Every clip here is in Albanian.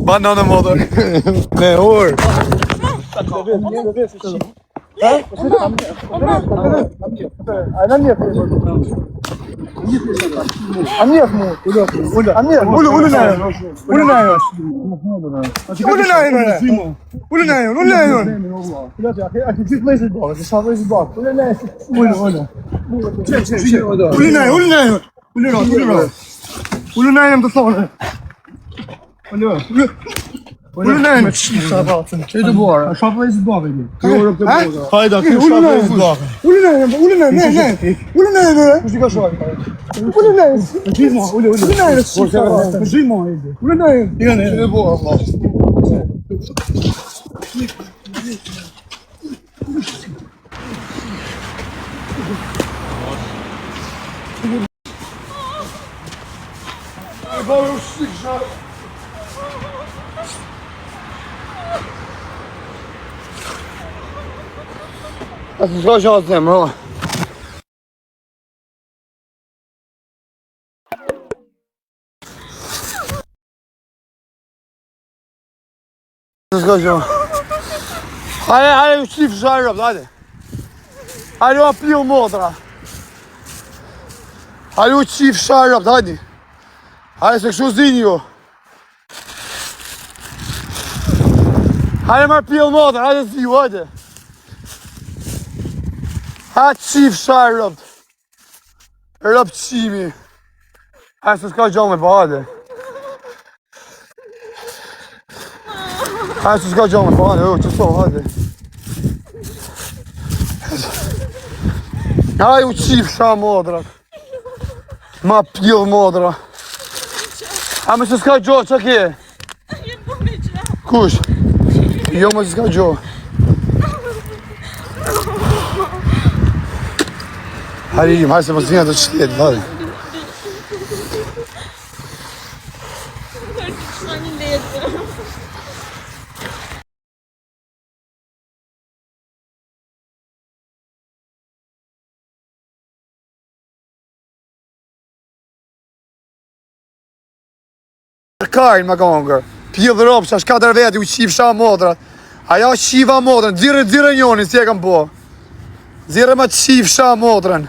Banana motor. Ne orë. Ullë me qifë sa batën. Që të buara? A shafë e zbave një? Hajda, kjo shafë e zbave. Ullë ne. Kushtë i ka shafë? Ullë ne. Në gjithë ma, ullë ne. Në gjithë ma, ullë ne. I ka ne. Që të buara, ma. E bërë u shikë shafë. Asë në shka shanë të temë, rola. Asë në shka shanë. Hajde u qifë shajë rëpë, hajde. Hajde u apilë motra. Hajde u qifë shajë rëpë, hajde. Hajde se kështu zini ju. Hajde marë pilë motra, hajde zi ju, hajde. Ha qif shaj rëpt. Rëpt qimi. Ha se s'ka gjallë me bahade. Ha se s'ka gjallë me bahade. O, që so, hajde. Ha ju qif shaj modrat. Ma pjell modra. Ha me se s'ka gjallë, që ke? Kush? Jo me se s'ka gjallë. Hajde im, hajde se më zvinja të qëtjetë, hajde. Karin më kongër, pjellë dhe ropë, shash 4 veti u qifë sha modrat. Aja qiva modrën, dzire njoni, si e kam po. Dzire ma qifë sha modrën.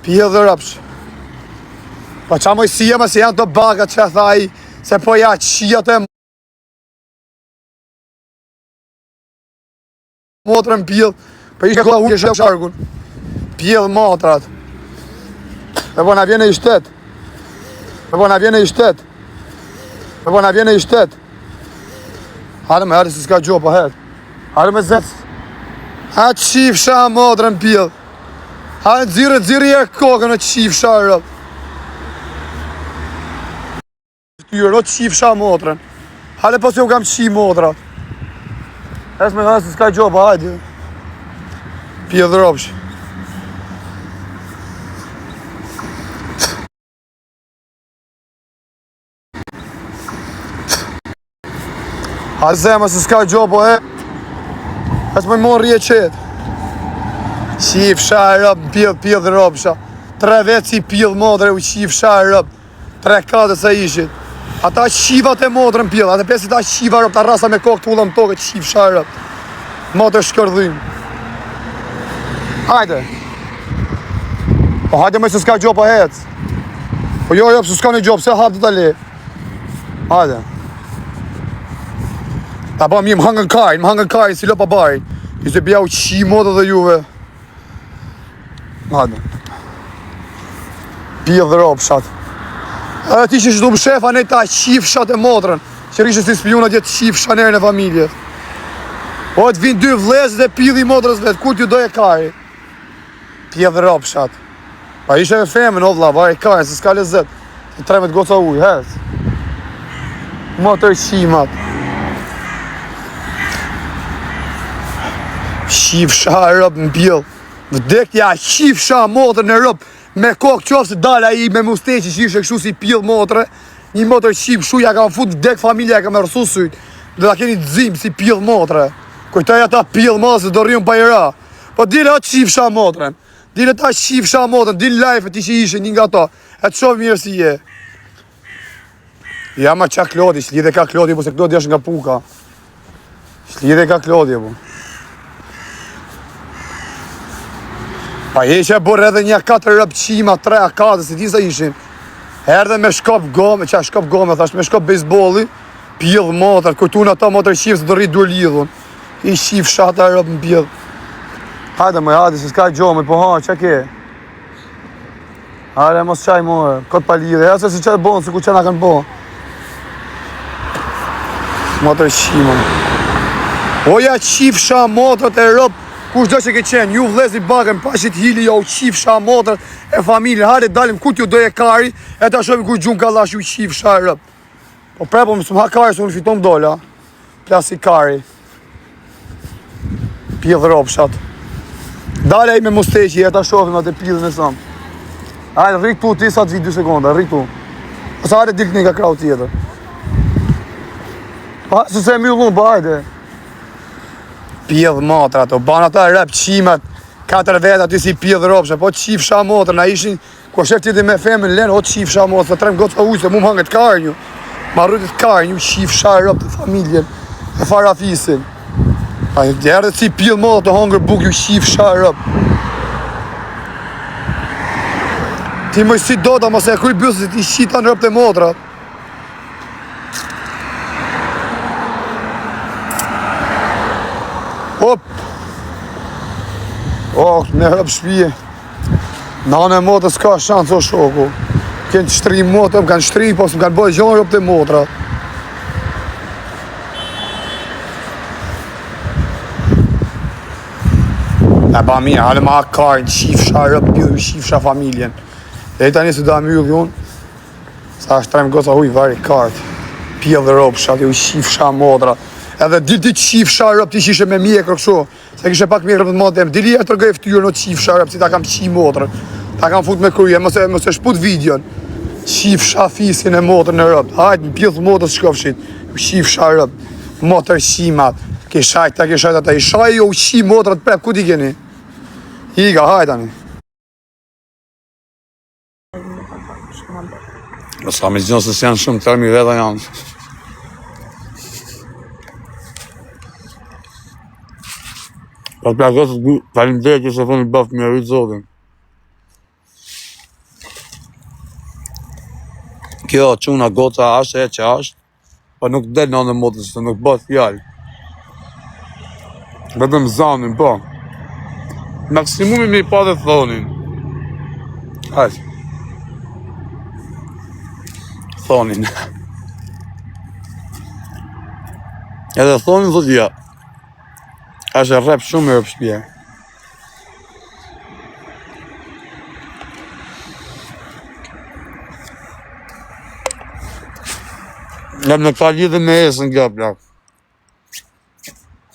Pjellë dhe rëpsh. Pa qa moj si jema se janë të bagat që e thaj, se po ja qia të motrën pjellë, për ishte këlla uke sharkun. Pjellë motrat. E po na vjene i shtet. Hajde me herë se s'ka gjo, po herë. Hajde me zec. Ha qif sha motrën pjellë. Hajde dzirë e kokën e qif sha rëp. Tyro qif sha motrën. Hajde pas jo kam qif motrat. Es me herë se s'ka gjo, po hajde. Pjellë dhe ropsh. Hajde zema se s'ka gjo, po he. Es me mon rje qetë. Qif shaj rëp, pjellë dhe ropsha. 3 vetë si pjellë modre u qif shaj rëp. 3 katës e ishit. Ata qivat e modrën pjellë, ata pesit ta qiva rëp, ta rasa me kokë t'ullëm toke, qif shaj rëp. Modrë shkërdhim. Hajde. Po hajde me se s'ka gjo, po hec. Po jo, pëse s'ka një gjo, pëse hap të tali. Hajde. Ta ba mi më hangën karin, si lopa barin. Ishte bja u qi modë dhe juve. Hajde. Pjellë dhe ropshat. Edhe ti që shtu më shefa ne ta qifshat e modrën. Që rishë si spionat jetë qifsha nërën e familjet. O të vinë 2 vlezët e pjellë i modrës vetë, ku t'ju doje kari? Pjellë dhe ropshat. Pa ishe me femën, o vla, vaj karin, se s'ka lezet. 13 goca ujë, hez. Motër qimat. Qifsha rëp në pjellë. Vdekja qifsha motër në rëp. Me kokë qofë se dala i me musteqi që ishe kështu si pjellë motre. Një motër qif shuja ka më fut vdek familja ka me rësu syt. Dhe da keni dzim si pjellë motre. Kujtaj ata pjellë motre se do rriun pa i ra. Po dile atë qifsha motren. Dile ta qifsha motren. Dile lajfe ti që ishe një nga ta. E të shumë mirë si je. Ja ma qa Klodi, shlidhe ka Klodi, po se Klodi është nga puka. Shlidhe ka Klodi, po. Pa heqe bërë edhe një 4 rëpqima, 3 a 4, si ti sa ishin. Herdhe me shkop gome, qa shkop gome, thasht me shkop bejsbolli, pjellë motër, kujtun ato motër qifë se do rritë dur lidhun. I qifë shata rëp në pjellë. Hajde më, hajde, se s'ka gjomë, po ha, qa ke? Hajde, mos qaj more, këtë pa lidhe, ja se si qaj bonë, se ku qena kanë bo. Motër qima. Oja qifë motërët e rëp, kush do që ke qenë, ju vlezi bakën, pashit hili jo qifë motërët e familje, hajde dalim ku t'ju doje kari, e ta shomi ku gjumë ka lash ju qifë rëp. Po prepo mësë më ha kari, se unë fiton dola, plasi kari. Pjellë ropshat. Dale i me musteqi, e ta shofim atë pjellën e samë. Hajde, rrik tu, ti sa të vitë 2 sekonda, rrik tu. Ose hajde dilk një ka krau tjetër. Pa, se se e mjullun, pa hajde. Pjellë motër ato, banë ata rep qimet, 4 vetë aty si pjellë ropshat, po qifë motër, na ishin, ku shef tjeti me femen lenë, o qifë motër, të 3 gocë pa ujë, se mu më hanget karë një. Ma rritit karë një qifë rëp të familjen, e farafisin. A një djerë dhe si pjellë motër të hangër buk ju qifë rëp. Ti më si do ta mos e kry bjusë, ti shita në rëp të motrat. Hop! Me rëp shpije. Nane motë s'ka shansë o shoku. Kënë shtri motë, më kanë shtri, po s'më kanë bëjë gjonë rëp të motrat. E ba mija, hale ma karën, qifësha rëp, pjullu qifësha familjen. E tani se da mjullë unë, sa është 3 goca huj vari kartë. Pjellë ropshat, ju qifësha modra. Edhe dilti qifësha rëp, ti qishe me mjekër kësho. Se kishe pak mjekër të modem. Dili e tërgëj ftyrë në qifësha rëp, si ta kam qi modrë. Ta kam fut me kryje, mëse shput videon. Qifësha fisin e modrë në rëp. Hajtë, në pjellë modrës shkofshit. Ju qifësha rëp, motër qimat. Kishajt ata, i shaj ju qi modrët prep, ku ti keni? Higa, hajtani. Sa me zgjënë se s'janë shumë termi veda janë. Pa të plakosët falim dhe që se thoni bafë me rritë zotin. Kjo quna goca ashtë e që ashtë, pa nuk del në anë motës, se nuk bëth fjallë. Vetëm zanin, po. Maksimumi me i pa dhe thonin. Hajtë. Thonin. Edhe thonin thot ja. Ashtë rep shumë e rëp shpje. Nga në këta lidhe me esën nga plak.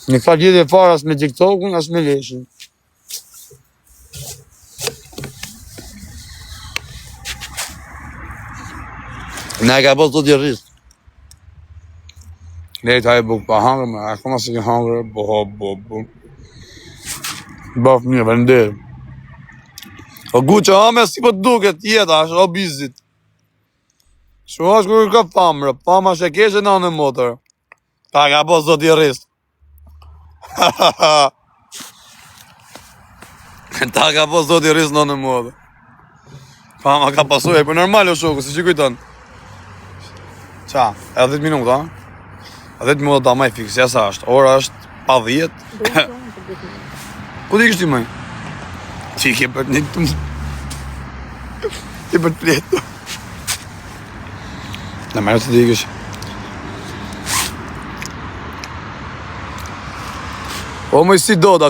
Në këta lidhe fara as me TikTokun, as me leshin. Ne ka po të djerisht. Lejt hajë buk pa hangër, me akoma se ke hangër, bo. Baf një venderë. O gu që hame si po duket jeta, është o bizit. Shumë është kërë ka famrë, fama që keshe në anë motër. Ta ka po të djerisht. Ta ka po të djerisht në anë motër. Fama ka pasu e për normal o shoku, si që kujton. Qa, e 10 minuta, a? 10 minuta ta maj fiksja sa është, ora është pa 10. Ku t'i kështë ti maj? Që i ke për një të më... Ti për të pletu. Në mërë të t'i kështë. O mëj si do da.